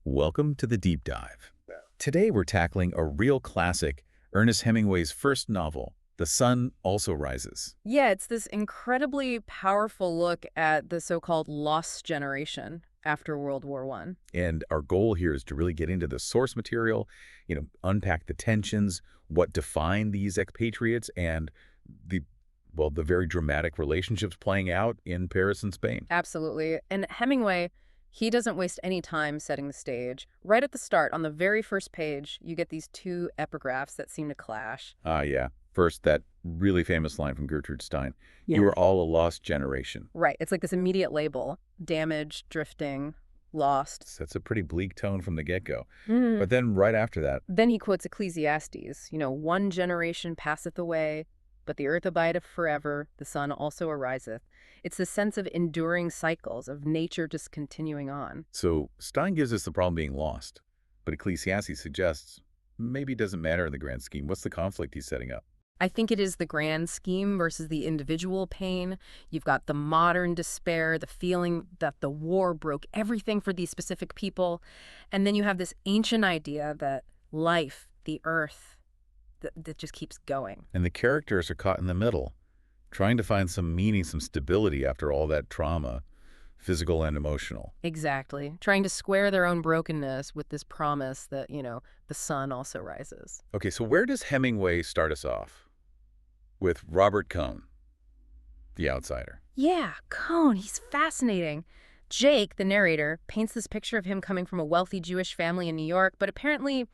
Welcome to the Deep Dive. Today we're tackling a real classic, Ernest Hemingway's first novel, The Sun Also Rises. Yeah, it's this incredibly powerful look at the so-called lost generation after World War I. And our goal here is to really get into the source material, unpack the tensions, what define these expatriates, and the very dramatic relationships playing out in Paris and Spain. Absolutely. And Hemingway, he doesn't waste any time setting the stage. Right at the start, on the very first page, you get these two epigraphs that seem to clash. Yeah. First, that really famous line from Gertrude Stein. Yeah. You are all a lost generation. Right. It's like this immediate label. Damaged, drifting, lost. That's a pretty bleak tone from the get-go. Mhm. But then right after that, Then he quotes Ecclesiastes. One generation passeth away, but the earth abideth forever, the sun also ariseth. It's the sense of enduring cycles, of nature just continuing on. so Stein gives us the problem being lost. But Ecclesiastes suggests maybe it doesn't matter in the grand scheme. What's the conflict he's setting up? I think it is the grand scheme versus the individual pain. You've got the modern despair, the feeling that the war broke everything for these specific people. And then you have this ancient idea that life, the earth, that just keeps going. And the characters are caught in the middle, trying to find some meaning, some stability after all that trauma, physical and emotional. Exactly. Trying to square their own brokenness with this promise that, the sun also rises. Okay, so where does Hemingway start us off? With Robert Cohn, the outsider. Yeah, Cohn, he's fascinating. Jake, the narrator, paints this picture of him coming from a wealthy Jewish family in New York, but apparently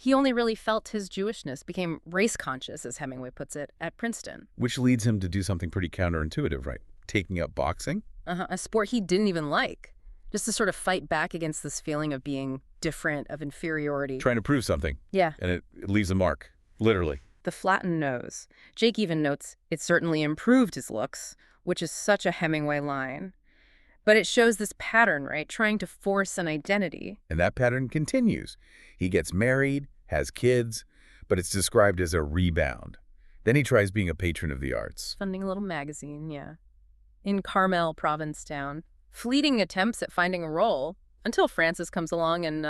he only really felt his Jewishness, became race conscious, as Hemingway puts it, at Princeton. Which leads him to do something pretty counterintuitive, right? Taking up boxing? A sport he didn't even like, just to sort of fight back against this feeling of being different, of inferiority. Trying to prove something. Yeah. And it leaves a mark, literally. The flattened nose. Jake even notes it certainly improved his looks, which is such a Hemingway line. But it shows this pattern, right? Trying to force an identity. And that pattern continues. He gets married, has kids, but it's described as a rebound. Then he tries being a patron of the arts. Funding a little magazine, yeah. In Carmel, Provincetown. Fleeting attempts at finding a role until Francis comes along and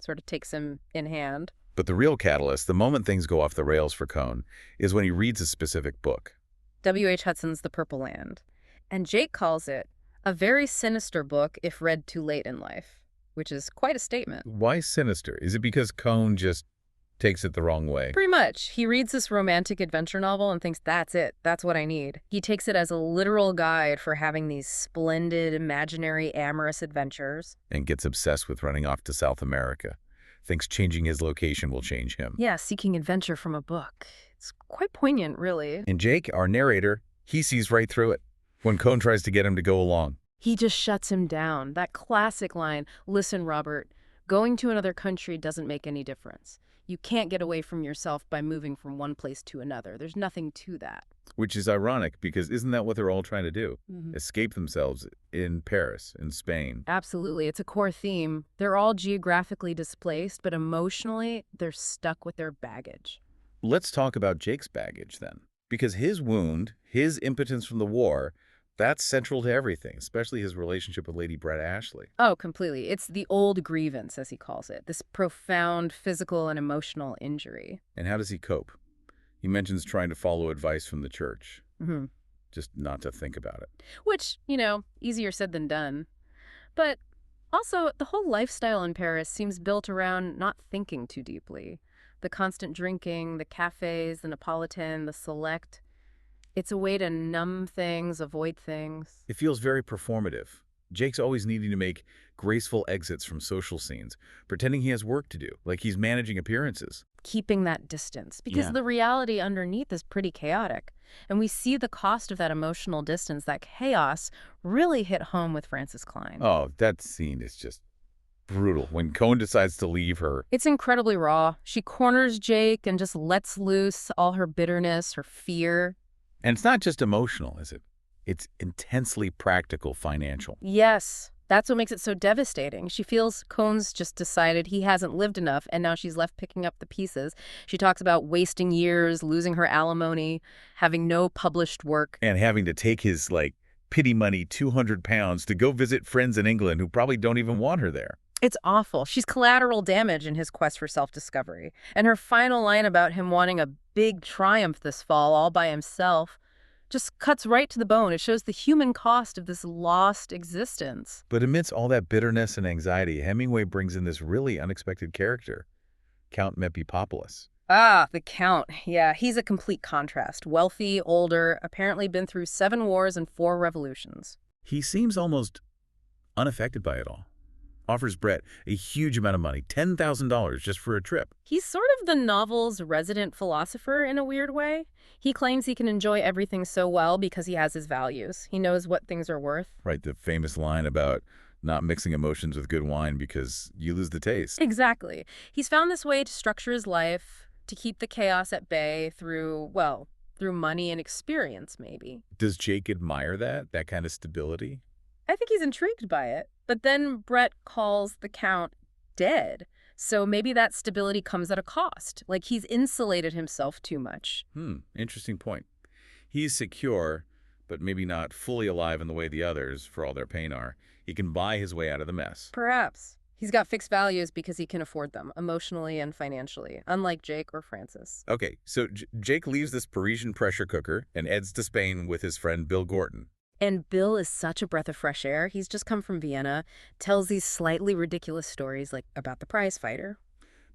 sort of takes him in hand. But the real catalyst, the moment things go off the rails for Cohn, is when he reads a specific book. W.H. Hudson's The Purple Land. And Jake calls it a very sinister book if read too late in life, which is quite a statement. Why sinister? Is it because Cohn just takes it the wrong way? Pretty much. He reads this romantic adventure novel and thinks, that's it. That's what I need. He takes it as a literal guide for having these splendid, imaginary, amorous adventures. And gets obsessed with running off to South America. Thinks changing his location will change him. Yeah, seeking adventure from a book. It's quite poignant, really. And Jake, our narrator, he sees right through it when Cohn tries to get him to go along. He just shuts him down. That classic line, listen, Robert, going to another country doesn't make any difference. You can't get away from yourself by moving from one place to another. There's nothing to that. Which is ironic, because isn't that what they're all trying to do? Escape themselves in Paris, in Spain. Absolutely. It's a core theme. They're all geographically displaced, but emotionally, they're stuck with their baggage. Let's talk about Jake's baggage, then. Because his wound, his impotence from the war, that's central to everything, especially his relationship with Lady Brett Ashley. Oh, completely. It's the old grievance, as he calls it, this profound physical and emotional injury. And how does he cope? He mentions trying to follow advice from the church, just not to think about it. Which, easier said than done. But also, the whole lifestyle in Paris seems built around not thinking too deeply. The constant drinking, the cafes, the Neapolitan, the select. It's a way to numb things, avoid things. It feels very performative. Jake's always needing to make graceful exits from social scenes, pretending he has work to do, like he's managing appearances. Keeping that distance, because the reality underneath is pretty chaotic. And we see the cost of that emotional distance, that chaos, really hit home with Frances Cline. Oh, that scene is just brutal. When Cohn decides to leave her. It's incredibly raw. She corners Jake and just lets loose all her bitterness, her fear. And it's not just emotional, is it? It's intensely practical, financial. Yes, that's what makes it so devastating. She feels Cohn's just decided he hasn't lived enough, and now she's left picking up the pieces. She talks about wasting years, losing her alimony, having no published work. And having to take his, pity money, 200 pounds, to go visit friends in England who probably don't even want her there. It's awful. She's collateral damage in his quest for self-discovery. And her final line about him wanting a big triumph this fall all by himself just cuts right to the bone. It shows the human cost of this lost existence. But amidst all that bitterness and anxiety, Hemingway brings in this really unexpected character, Count Mephipopolis. Ah, the Count. Yeah, he's a complete contrast. Wealthy, older, apparently been through 7 wars and 4 revolutions. He seems almost unaffected by it all. Offers Brett a huge amount of money, $10,000 just for a trip. He's sort of the novel's resident philosopher in a weird way. He claims he can enjoy everything so well because he has his values. He knows what things are worth. Right, the famous line about not mixing emotions with good wine because you lose the taste. Exactly. He's found this way to structure his life, to keep the chaos at bay through, well, through money and experience, maybe. Does Jake admire that kind of stability? I think he's intrigued by it. But then Brett calls the Count dead. So maybe that stability comes at a cost. Like he's insulated himself too much. Interesting point. He's secure, but maybe not fully alive in the way the others, for all their pain, are. He can buy his way out of the mess. Perhaps. He's got fixed values because he can afford them, emotionally and financially, unlike Jake or Francis. Okay, so Jake leaves this Parisian pressure cooker and heads to Spain with his friend Bill Gorton. And Bill is such a breath of fresh air. He's just come from Vienna, tells these slightly ridiculous stories like about the prize fighter.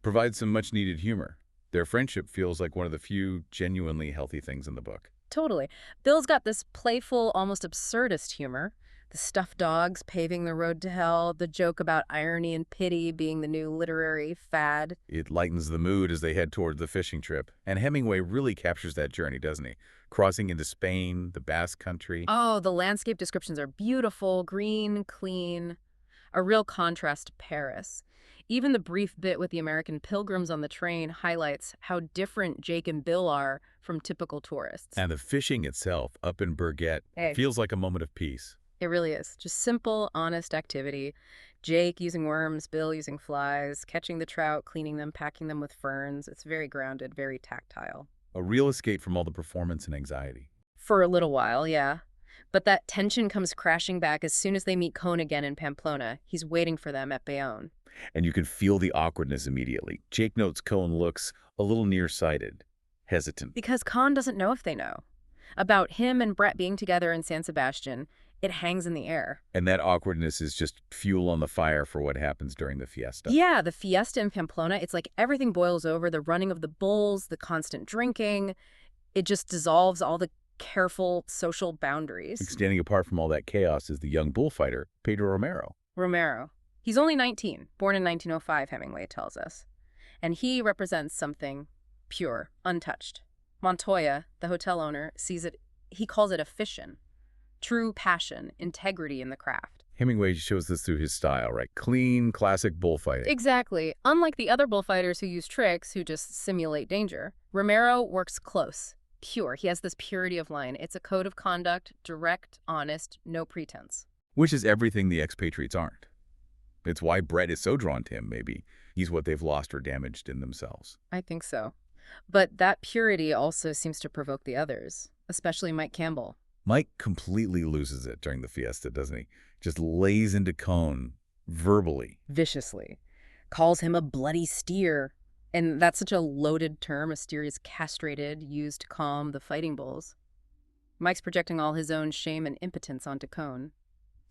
Provides some much-needed humor. Their friendship feels like one of the few genuinely healthy things in the book. Totally. Bill's got this playful, almost absurdist humor. The stuffed dogs paving the road to hell, the joke about irony and pity being the new literary fad. It lightens the mood as they head toward the fishing trip. And Hemingway really captures that journey, doesn't he? Crossing into Spain, the Basque Country. Oh, the landscape descriptions are beautiful, green, clean. A real contrast to Paris. Even the brief bit with the American pilgrims on the train highlights how different Jake and Bill are from typical tourists. And the fishing itself, up in Burgett, feels like a moment of peace. It really is. Just simple, honest activity. Jake using worms, Bill using flies, catching the trout, cleaning them, packing them with ferns. It's very grounded, very tactile. A real escape from all the performance and anxiety. For a little while, yeah. But that tension comes crashing back as soon as they meet Cone again in Pamplona. He's waiting for them at Bayonne. And you can feel the awkwardness immediately. Jake notes Cone looks a little nearsighted, hesitant. Because Cone doesn't know if they know. About him and Brett being together in San Sebastian, it hangs in the air. And that awkwardness is just fuel on the fire for what happens during the fiesta. Yeah, the fiesta in Pamplona, it's like everything boils over, the running of the bulls, the constant drinking. It just dissolves all the careful social boundaries. Standing apart from all that chaos is the young bullfighter, Pedro Romero. Romero. He's only 19, born in 1905, Hemingway tells us. And he represents something pure, untouched. Montoya, the hotel owner, sees it, he calls it a fission. True passion, integrity in the craft. Hemingway shows this through his style, right? Clean, classic bullfighting. Exactly. Unlike the other bullfighters who use tricks, who just simulate danger, Romero works close, pure. He has this purity of line. It's a code of conduct, direct, honest, no pretense. Which is everything the expatriates aren't. It's why Brett is so drawn to him, maybe. He's what they've lost or damaged in themselves. I think so. But that purity also seems to provoke the others, especially Mike Campbell. Mike completely loses it during the fiesta, doesn't he? Just lays into Cone, verbally. Viciously. Calls him a bloody steer. And that's such a loaded term. A steer is castrated, used to calm the fighting bulls. Mike's projecting all his own shame and impotence onto Cone.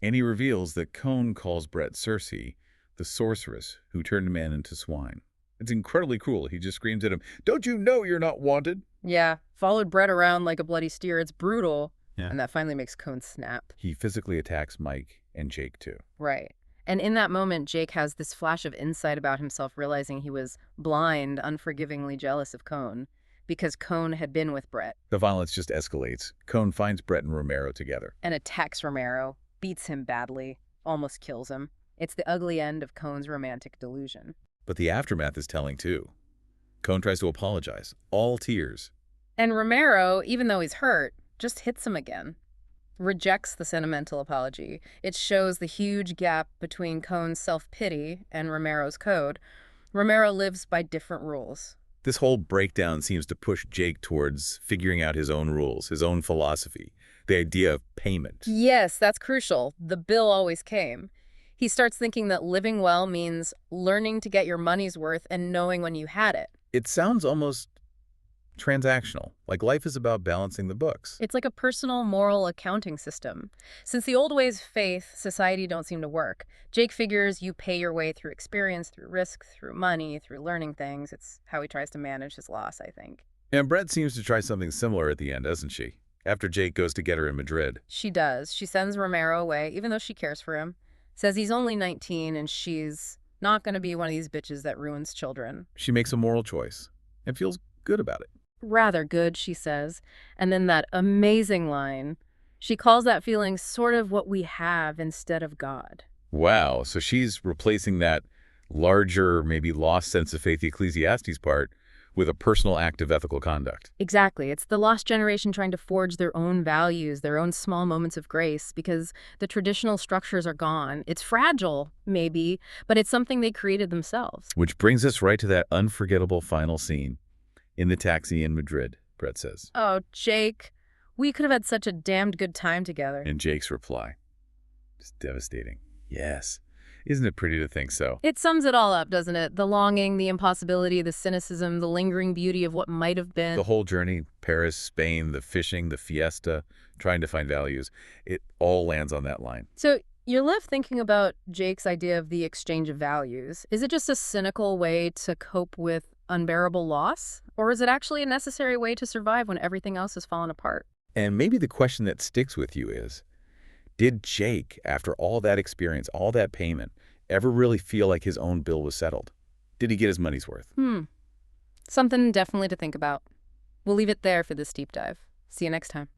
And he reveals that Cone calls Brett Circe, the sorceress who turned man into swine. It's incredibly cruel. He just screams at him, "Don't you know you're not wanted?" Yeah, followed Brett around like a bloody steer. It's brutal. Yeah. And that finally makes Cone snap. He physically attacks Mike and Jake, too. Right. And in that moment, Jake has this flash of insight about himself, realizing he was blind, unforgivingly jealous of Cone, because Cone had been with Brett. The violence just escalates. Cone finds Brett and Romero together. And attacks Romero, beats him badly, almost kills him. It's the ugly end of Cone's romantic delusion. But the aftermath is telling, too. Cone tries to apologize, all tears. And Romero, even though he's hurt, just hits him again. Rejects the sentimental apology. It shows the huge gap between Cone's self-pity and Romero's code. Romero lives by different rules. This whole breakdown seems to push Jake towards figuring out his own rules, his own philosophy, the idea of payment. Yes, that's crucial. The bill always came. He starts thinking that living well means learning to get your money's worth and knowing when you had it. It sounds almost transactional, like life is about balancing the books. It's like a personal moral accounting system. Since the old ways of faith, society don't seem to work. Jake figures you pay your way through experience, through risk, through money, through learning things. It's how he tries to manage his loss, I think. And Brett seems to try something similar at the end, doesn't she? After Jake goes to get her in Madrid. She does. She sends Romero away, even though she cares for him. Says he's only 19 and she's not going to be one of these bitches that ruins children. She makes a moral choice and feels good about it. Rather good, she says. And then that amazing line. She calls that feeling sort of what we have instead of God. Wow, so she's replacing that larger, maybe lost sense of faith Ecclesiastes part with a personal act of ethical conduct. Exactly. It's the lost generation trying to forge their own values, their own small moments of grace, because the traditional structures are gone. It's fragile, maybe, but it's something they created themselves. Which brings us right to that unforgettable final scene in the taxi in Madrid, Brett says. Oh, Jake, we could have had such a damned good time together. And Jake's reply. It's devastating. Yes. Isn't it pretty to think so? It sums it all up, doesn't it? The longing, the impossibility, the cynicism, the lingering beauty of what might have been. The whole journey, Paris, Spain, the fishing, the fiesta, trying to find values, it all lands on that line. So you're left thinking about Jake's idea of the exchange of values. Is it just a cynical way to cope with unbearable loss? Or is it actually a necessary way to survive when everything else has fallen apart? And maybe the question that sticks with you is, did Jake, after all that experience, all that payment, ever really feel like his own bill was settled? Did he get his money's worth? Something definitely to think about. We'll leave it there for this deep dive. See you next time.